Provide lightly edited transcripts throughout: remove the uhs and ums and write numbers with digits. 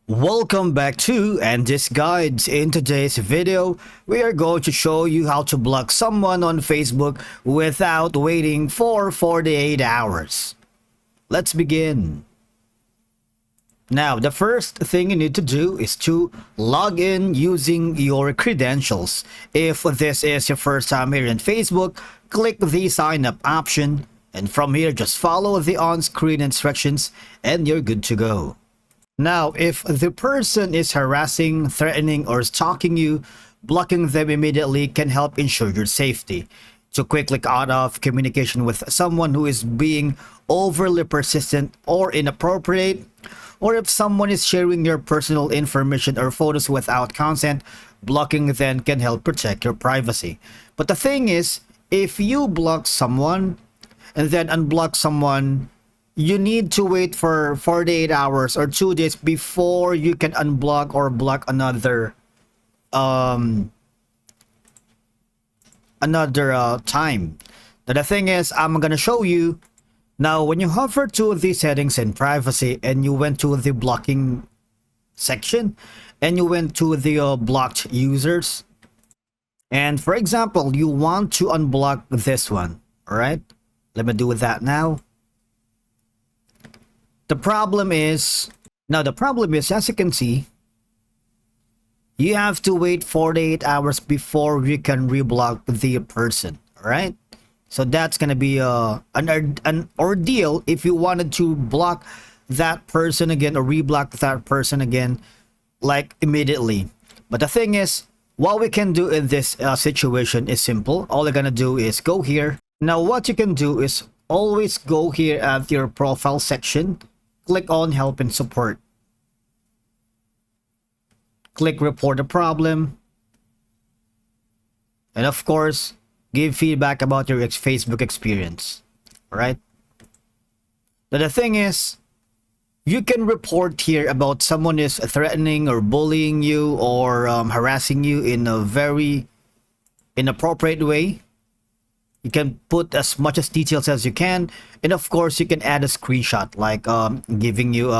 Welcome back to Andy's Guides. In today's video, we are going to show you how to block someone on Facebook without waiting for 48 hours. Let's begin. Now, the first thing you need to do is to log in using your credentials. If this is your first time here in Facebook, click the sign up option, and from here just follow the on-screen instructions and you're good to go. Now, if the person is harassing, threatening, or stalking you, blocking them immediately can help ensure your safety. To quickly cut off communication with someone who is being overly persistent or inappropriate, or if someone is sharing your personal information or photos without consent, blocking them can help protect your privacy. But the thing is, if you block someone and then unblock someone, you need to wait for 48 hours or 2 days before you can unblock or block another time. Now the thing is, I'm gonna show you now. When you hover to the settings and privacy and you went to the blocking section and you went to the blocked users, and for example you want to unblock this one. All right, let me do that now. The problem is, as you can see, you have to wait 48 hours before you can reblock the person. All right, so that's gonna be an ordeal if you wanted to block that person again or reblock that person again, like immediately. But the thing is, what we can do in this situation is simple. All you're gonna do is go here. Now what you can do is always go here at your profile section, click on help and support, click report a problem, and of course give feedback about your Facebook experience. All right, but the thing is, you can report here about someone is threatening or bullying you or harassing you in a very inappropriate way. You can put as much as details as you can, and of course you can add a screenshot, like giving you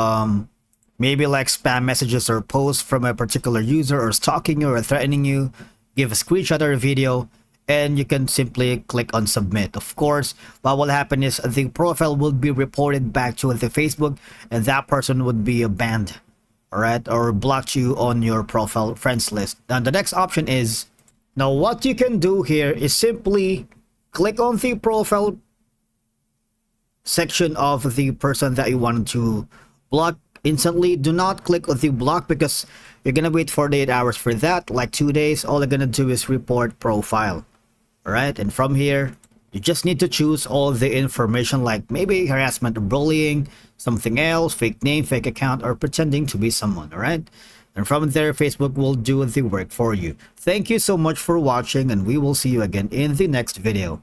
maybe like spam messages or posts from a particular user or stalking you or threatening you. Give a screenshot or a video, and you can simply click on submit. Of course, what will happen is the profile will be reported back to the Facebook, and that person would be banned, all right, or blocked you on your profile friends list. And the next option is, now what you can do here is simply click on the profile section of the person that you want to block instantly. Do not click on the block because you're gonna wait 48 hours for that, like 2 days. All you're gonna do is report profile. All right, and from here you just need to choose all the information, like maybe harassment or bullying, something else, fake name, fake account, or pretending to be someone. All right, and from there Facebook will do the work for you. Thank you so much for watching, and we will see you again in the next video.